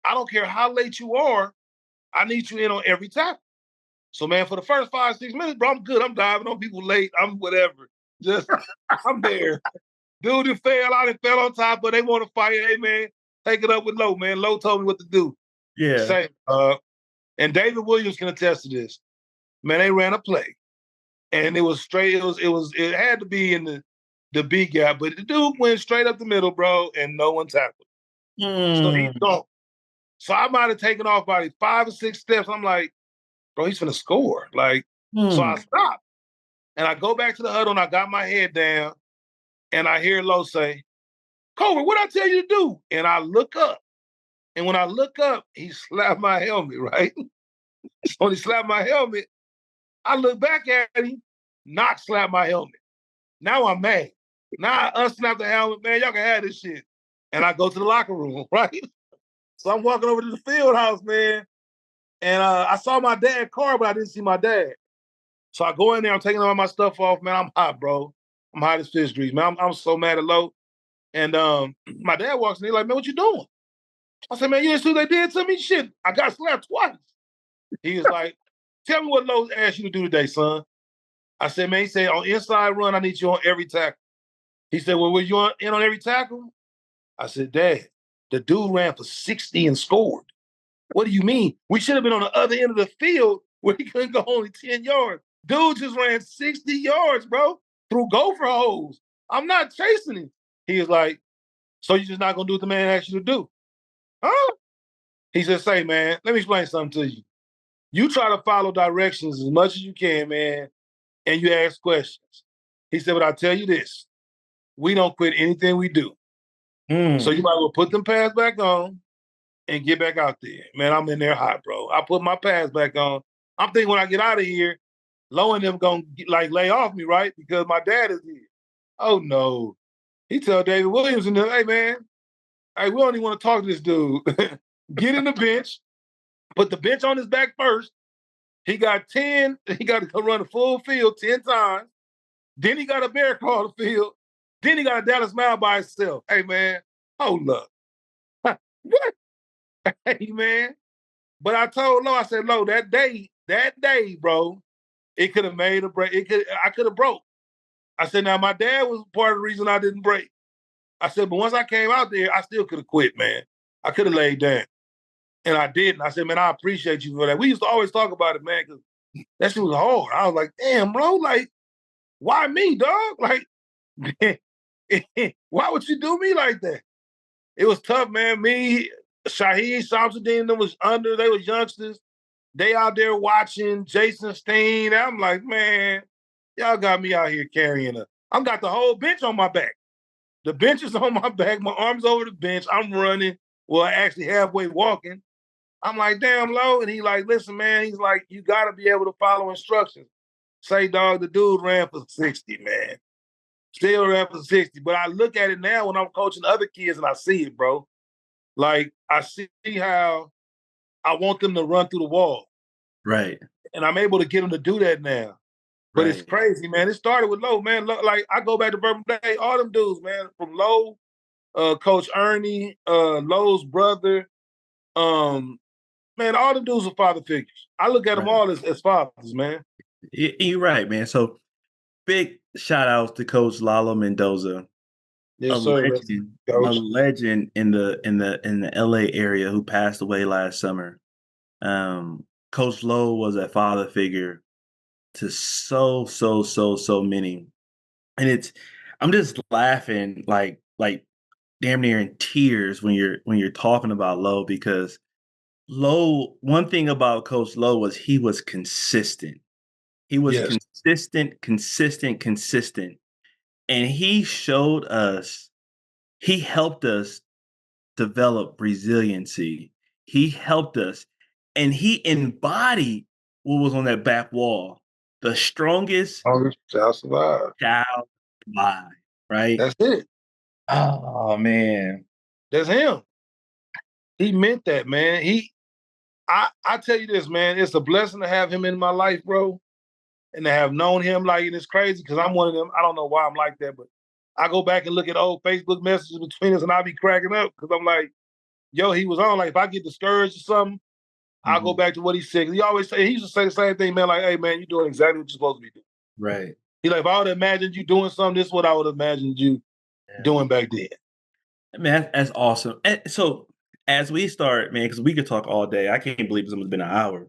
I don't care how late you are, I need you in on every tackle. So, man, for the first 5-6 minutes, bro, I'm good. I'm diving on people late. I'm whatever. Just, I'm there. Dude who fell out and fell on top, but they want to fight. Hey, man, take it up with Lowe, man. Lowe told me what to do. Yeah. Same. And David Williams can attest to this. Man, they ran a play. And it was straight, it had to be in the B gap, but the dude went straight up the middle, bro, and no one tackled. So he's gone. So I might have taken off by 5 or 6 steps. I'm like, bro, he's gonna score. Like, so I stop. And I go back to the huddle and I got my head down and I hear Lowe say, Colbert, what'd I tell you to do? And I look up. And when I look up, he slapped my helmet, right? So when he slapped my helmet, I look back at him, not slap my helmet. Now I'm mad. Now I unsnap the helmet, man, y'all can have this shit. And I go to the locker room, right? So I'm walking over to the field house, man. And I saw my dad's car, but I didn't see my dad. So I go in there, I'm taking all my stuff off, man. I'm hot, bro. I'm hot as fish grease, man. I'm so mad at Lowe. And my dad walks in, he's like, man, what you doing? I said, man, you didn't see what they did to me? Shit, I got slapped twice. He was like, tell me what Lowe asked you to do today, son. I said, man, he said, on inside run, I need you on every tackle. He said, well, were you in on every tackle? I said, Dad, The dude ran for 60 and scored. What do you mean? We should have been on the other end of the field where he couldn't go only 10 yards. Dude just ran 60 yards, bro, through gopher holes. I'm not chasing him. He was like, so you're just not going to do what the man asked you to do? Huh? He said, say, man, let me explain something to you. You try to follow directions as much as you can, man, and you ask questions. He said, but I'll tell you this. We don't quit anything we do. So you might as well put them pads back on and get back out there. Man, I'm in there hot, bro. I put my pads back on. I'm thinking when I get out of here, Lo and them gonna like lay off me, right? Because my dad is here. Oh no. He tell David Williams and them, hey man, hey, we don't even want to talk to this dude. Get in the bench, put the bench on his back first. He got to run the full field 10 times. Then he got a bear crawl the field. Then he got a Dallas Mile by himself. Hey man, hold up. What? Hey man. But I told Lo, I said, Lo, that day, bro, it could have made a break. I could have broke. I said, now my dad was part of the reason I didn't break. I said, but once I came out there, I still could have quit, man. I could have laid down. And I didn't. I said, man, I appreciate you for that. We used to always talk about it, man, because that shit was hard. I was like, damn, bro, like, why me, dog? Like, why would you do me like that? It was tough, man. Me, Shaheed, Shamsuddin, them was under. They was youngsters. They out there watching Jason Steen. I'm like, man, y'all got me out here carrying I got the whole bench on my back. The bench is on my back. My arms over the bench. I'm running. Well, actually halfway walking. I'm like, damn, Lo. And he like, listen, man. He's like, you got to be able to follow instructions. Say, dog, the dude ran for 60, man. Still ran for 60. But I look at it now when I'm coaching other kids and I see it, bro. Like, I see how I want them to run through the wall. Right. And I'm able to get them to do that now. But It's crazy, man. It started with Lo, man. Like, I go back to Bourbon Day, all them dudes, man, from Lo, Coach Ernie, Lo's brother, man, all the dudes are father figures. I look at them all as fathers, man. You're right, man. So big shout outs to Coach Lalo Mendoza. Yes, a legend in the LA area who passed away last summer. Coach Lowe was a father figure to so many. And I'm just laughing like damn near in tears when you're talking about Lowe, because Lowe, one thing about Coach Lowe was he was consistent. He was consistent. And he helped us develop resiliency. He helped us, and he embodied what was on that back wall. The strongest shall survive. Right? That's it. Oh man. That's him. He meant that, man. I tell you this, man, it's a blessing to have him in my life, bro. And to have known him, like, and it's crazy because I'm one of them. I don't know why I'm like that, but I go back and look at old Facebook messages between us and I be cracking up because I'm like, yo, he was on. Like, if I get discouraged or something, I'll go back to what he said. He used to say the same thing, man, like, hey, man, you're doing exactly what you're supposed to be doing. Right. He like, if I would have imagined you doing something, this is what I would have imagined you doing back then. Man, that's awesome. And so as we start, man, because we could talk all day. I can't believe it's almost been an hour.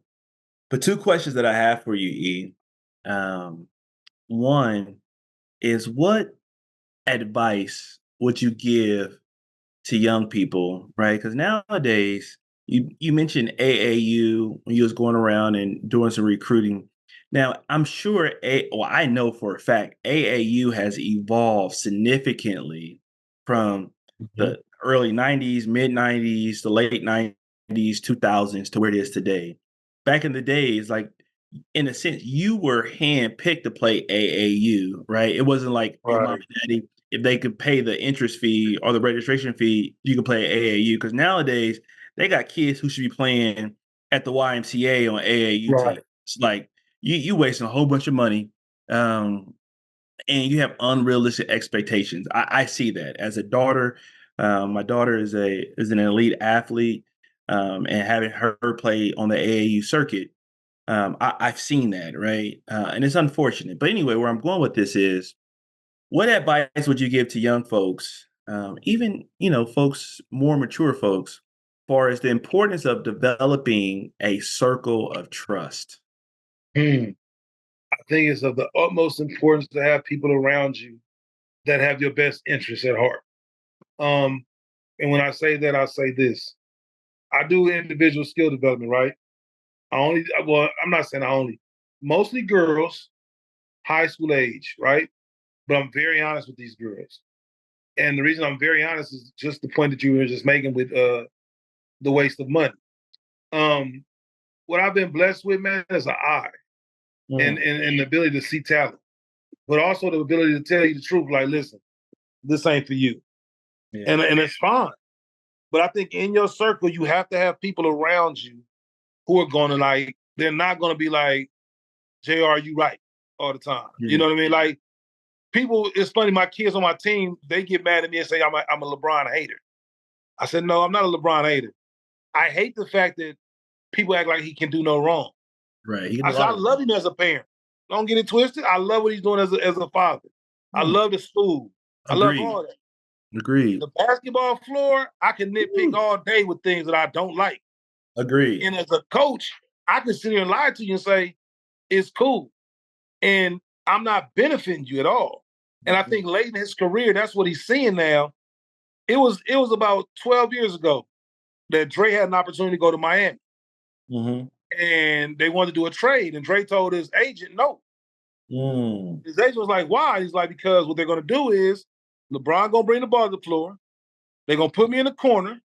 But two questions that I have for you, E. One is, what advice would you give to young people, right? Because nowadays, you mentioned AAU when you was going around and doing some recruiting. Now, I'm sure, I know for a fact, AAU has evolved significantly from the early 90s, mid 90s, the late 90s, 2000s to where it is today. Back in the days, like, in a sense, you were handpicked to play AAU, right? It wasn't like your mom and daddy, if they could pay the interest fee or the registration fee, you could play AAU. Because nowadays, they got kids who should be playing at the YMCA on AAU team. It's like, you wasting a whole bunch of money, and you have unrealistic expectations. I see that as a daughter. My daughter is an elite athlete, and having her play on the AAU circuit, I've seen that, right? And it's unfortunate. But anyway, where I'm going with this is, what advice would you give to young folks even, folks, more mature folks, as far as the importance of developing a circle of trust? Hmm. I think it's of the utmost importance to have people around you that have your best interests at heart. Um, and when I say that, I say this. I do individual skill development, right? I'm not saying I only, mostly girls, high school age, right? But I'm very honest with these girls. And the reason I'm very honest is just the point that you were just making with the waste of money. Um, what I've been blessed with, man, is an eye and the ability to see talent, but also the ability to tell you the truth. Like, listen, this ain't for you, Yeah. and it's fine. But I think in your circle, you have to have people around you who are going to like. They're not going to be like, "Jr., you right," all the time. You Yeah. know what I mean? Like people. It's funny. My kids on my team, they get mad at me and say I'm a LeBron hater. I said, no, I'm not a LeBron hater. I hate the fact that people act like he can do no wrong. Right. He can I do a said, lot I of love him as a parent. Don't get it twisted. I love what he's doing as a father. I things. love the school. I love Agreed. all that. Agreed. The basketball floor, I can nitpick Woo. all day with things that I don't like. Agreed. And as a coach, I can sit here and lie to you and say, it's cool. And I'm not benefiting you at all. And I think late in his career, that's what he's seeing now. It was about 12 years ago that Dre had an opportunity to go to Miami. Mm-hmm. And they wanted to do a trade. And Dre told his agent no. Mm. His agent was like, why? He's like, because what they're going to do is LeBron going to bring the ball to the floor. They're going to put me in the corner.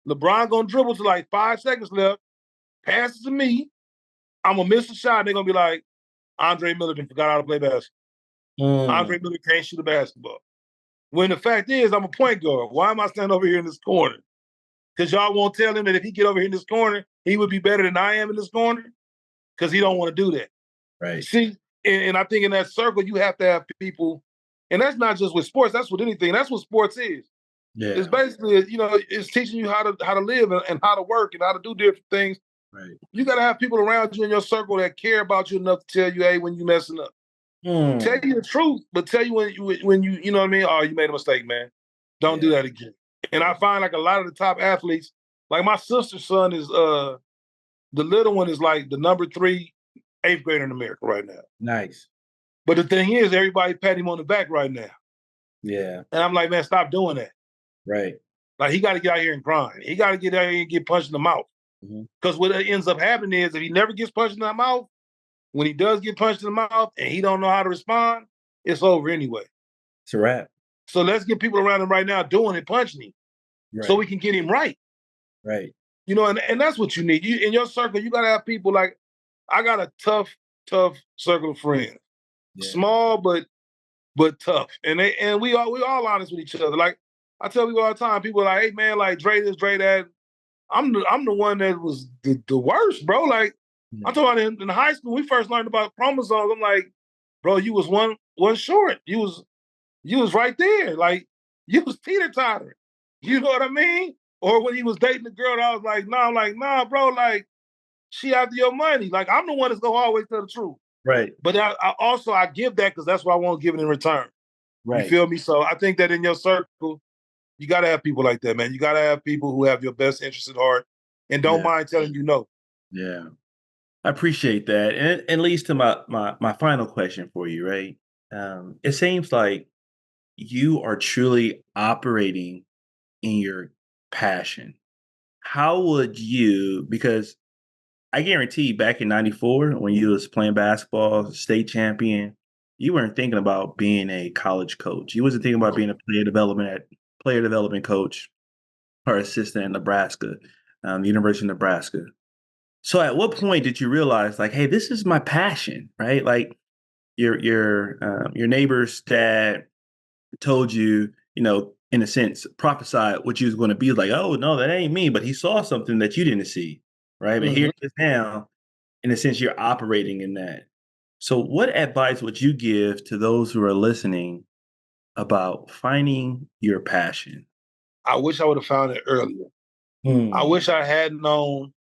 LeBron going to dribble to like 5 seconds left, pass it to me. I'm going to miss a shot. And they're going to be like, Andre Miller forgot how to play basketball. Andre Miller can't shoot a basketball. When the fact is, I'm a point guard. Why am I standing over here in this corner? Because y'all won't tell him that if he get over here in this corner, he would be better than I am in this corner? Because he don't want to do that. Right. See, and I think in that circle, you have to have people, and that's not just with sports, that's with anything. That's what sports is. Yeah. It's basically, it's teaching you how to live and how to work and how to do different things. Right. You got to have people around you in your circle that care about you enough to tell you, hey, when you messing up. Tell you the truth, but tell you when you know what I mean? Oh, you made a mistake, man. Don't do that again. And I find like a lot of the top athletes, like my sister's son is the little one is like the number 3 8th grader in America right now. Nice. But the thing is, everybody pat him on the back right now. Yeah. And I'm like, man, stop doing that. Right. Like he got to get out here and grind. He got to get out here and get punched in the mouth. Because what ends up happening is if he never gets punched in the mouth, when he does get punched in the mouth and he don't know how to respond, it's over anyway. It's a wrap. So let's get people around him right now doing it, punching him, so we can get him right. Right. And that's what you need. You in your circle, you gotta have people like I got a tough circle of friends. Yeah. Small but tough. And we all honest with each other. Like I tell people all the time, people are like, hey man, like Dre this, Dre that. I'm the one that was the worst, bro. Like I'm talking about in high school, we first learned about chromosomes. I'm like, bro, you was one short. You was right there. Like you was teeter-tottering. You know what I mean? Or when he was dating the girl, I was like, nah, bro, like she after your money. Like I'm the one that's gonna always tell the truth. Right. But I give that because that's what I want to give it in return. Right. You feel me? So I think that in your circle, you gotta have people like that, man. You gotta have people who have your best interest at heart and don't mind telling you no. Yeah. I appreciate that. And it leads to my final question for you, right? It seems like you are truly operating in your passion. How would you, because I guarantee back in 94, when you was playing basketball, state champion, you weren't thinking about being a college coach. You wasn't thinking about being a player development coach or assistant in Nebraska, the University of Nebraska. So at what point did you realize, like, hey, this is my passion, right? Like your neighbor's dad told you, in a sense, prophesied what you was going to be. Like, oh no, that ain't me. But he saw something that you didn't see, right? But here it is now. In a sense, you're operating in that. So, what advice would you give to those who are listening about finding your passion? I wish I would have found it earlier. I wish I had known.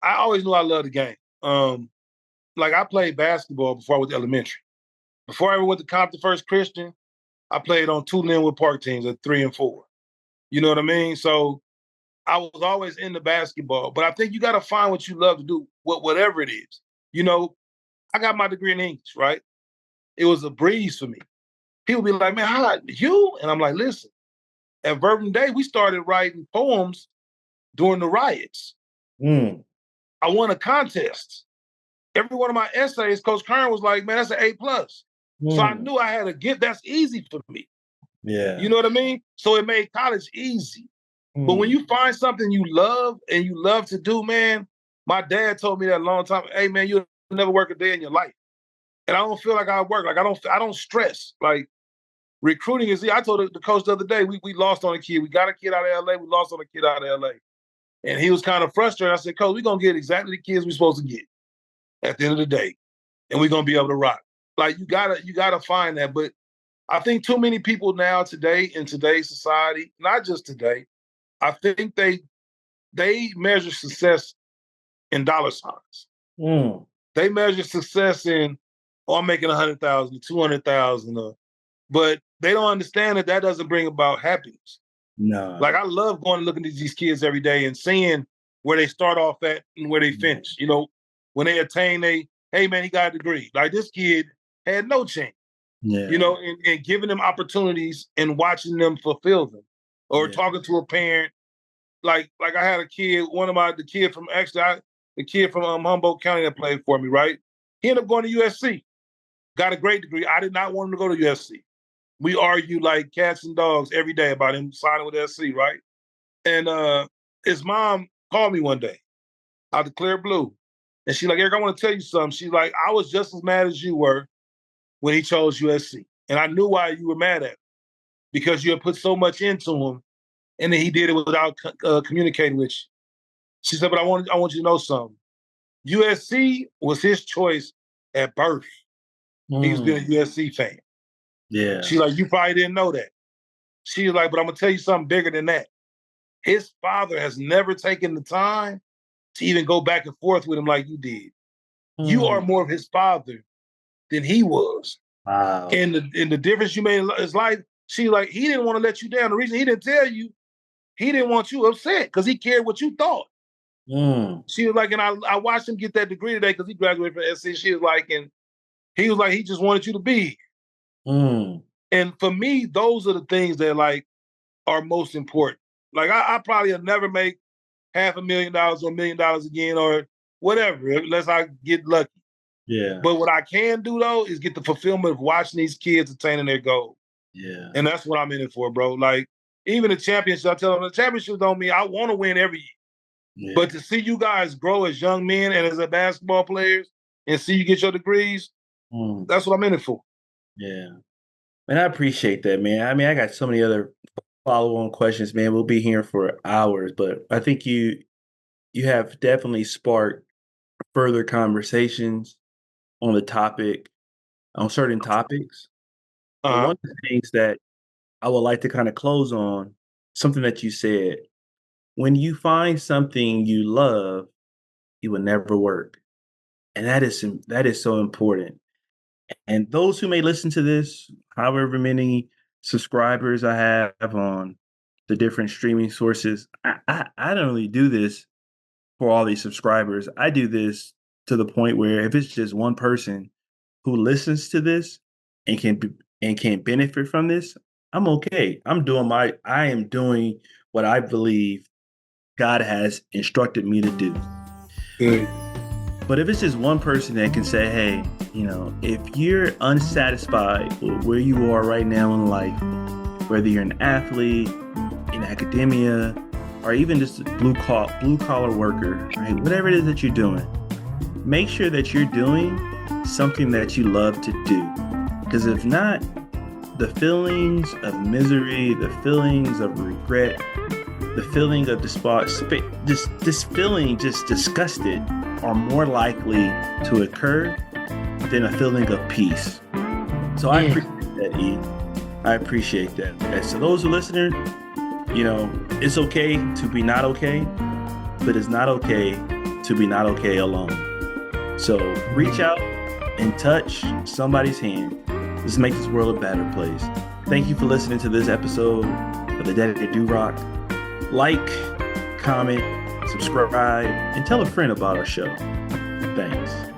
I always knew I loved the game. Like I played basketball before I went to elementary. Before I ever went to Compton First Christian, I played on 2 Linwood Park teams at 3 and 4. You know what I mean? So I was always into basketball, but I think you got to find what you love to do, whatever it is. You know, I got my degree in English, right? It was a breeze for me. People be like, man, how you? And I'm like, listen, at Verbum Day, we started writing poems during the riots. Mm. I won a contest. Every one of my essays, Coach Kern was like, man, that's an A+. So I knew I had a gift. That's easy for me. Yeah. You know what I mean? So it made college easy. But when you find something you love and you love to do, man, my dad told me that a long time. Hey, man, you'll never work a day in your life. And I don't feel like I work. Like I don't stress. Like recruiting is. I told the coach the other day, we lost on a kid. We got a kid out of LA. We lost on a kid out of LA. And he was kind of frustrated. I said, Coach, we're gonna get exactly the kids we're supposed to get at the end of the day, and we're gonna be able to rock. Like you gotta find that. But I think too many people now today in today's society, not just today, I think they measure success in dollar signs. They measure success in, I'm making 100,000, 200,000, but they don't understand that doesn't bring about happiness. No. Like I love going and looking at these kids every day and seeing where they start off at and where they finish. You know, when they attain hey man, he got a degree. Like this kid had no chance. Yeah. You know, and giving them opportunities and watching them fulfill them, or talking to a parent. Like I had a kid, the kid from Humboldt County that played for me, right? He ended up going to USC, got a great degree. I did not want him to go to USC. We argue like cats and dogs every day about him signing with SC, right? And his mom called me one day out of clear blue. And she's like, Eric, I want to tell you something. She's like, I was just as mad as you were when he chose USC. And I knew why you were mad at him, because you had put so much into him, and then he did it without communicating with you. She said, but I want you to know something. USC was his choice at birth. He was being a USC fan. Yeah. She's like, you probably didn't know that. She's like, but I'm going to tell you something bigger than that. His father has never taken the time to even go back and forth with him like you did. You are more of his father than he was. Wow. And the difference you made in his life, she's like, he didn't want to let you down. The reason he didn't tell you, he didn't want you upset because he cared what you thought. She was like, and I watched him get that degree today because he graduated from SC. She was like, and he was like, he just wanted you to be. And for me, those are the things that like are most important. Like I probably will never make $500,000 or $1 million again or whatever, unless I get lucky. Yeah. But what I can do though is get the fulfillment of watching these kids attaining their goal. Yeah. And that's what I'm in it for, bro. Like even the championship, I tell them the championships don't mean I want to win every year. Yeah. But to see you guys grow as young men and as basketball players and see you get your degrees, that's what I'm in it for. Yeah. And I appreciate that, man. I mean, I got so many other follow-on questions, man. We'll be here for hours, but I think you have definitely sparked further conversations on the topic, on certain topics. One of the things that I would like to kind of close on, something that you said, when you find something you love, it will never work. And that is so important. And those who may listen to this, however many subscribers I have on the different streaming sources, I don't really do this for all these subscribers. I do this to the point where if it's just one person who listens to this and can benefit from this, I'm okay. I am doing what I believe God has instructed me to do. Good. But if it's just one person that can say, hey, if you're unsatisfied with where you are right now in life, whether you're an athlete, in academia, or even just a blue collar worker, right? Whatever it is that you're doing, make sure that you're doing something that you love to do. Because if not, the feelings of misery, the feelings of regret, the feeling of this feeling just disgusted are more likely to occur than a feeling of peace. So I appreciate that, E. I appreciate that. And so those who are listening, it's okay to be not okay, but it's not okay to be not okay alone. So reach out and touch somebody's hand. Let's make this world a better place. Thank you for listening to this episode of the Daddy Durock. Like, comment, subscribe, and tell a friend about our show. Thanks.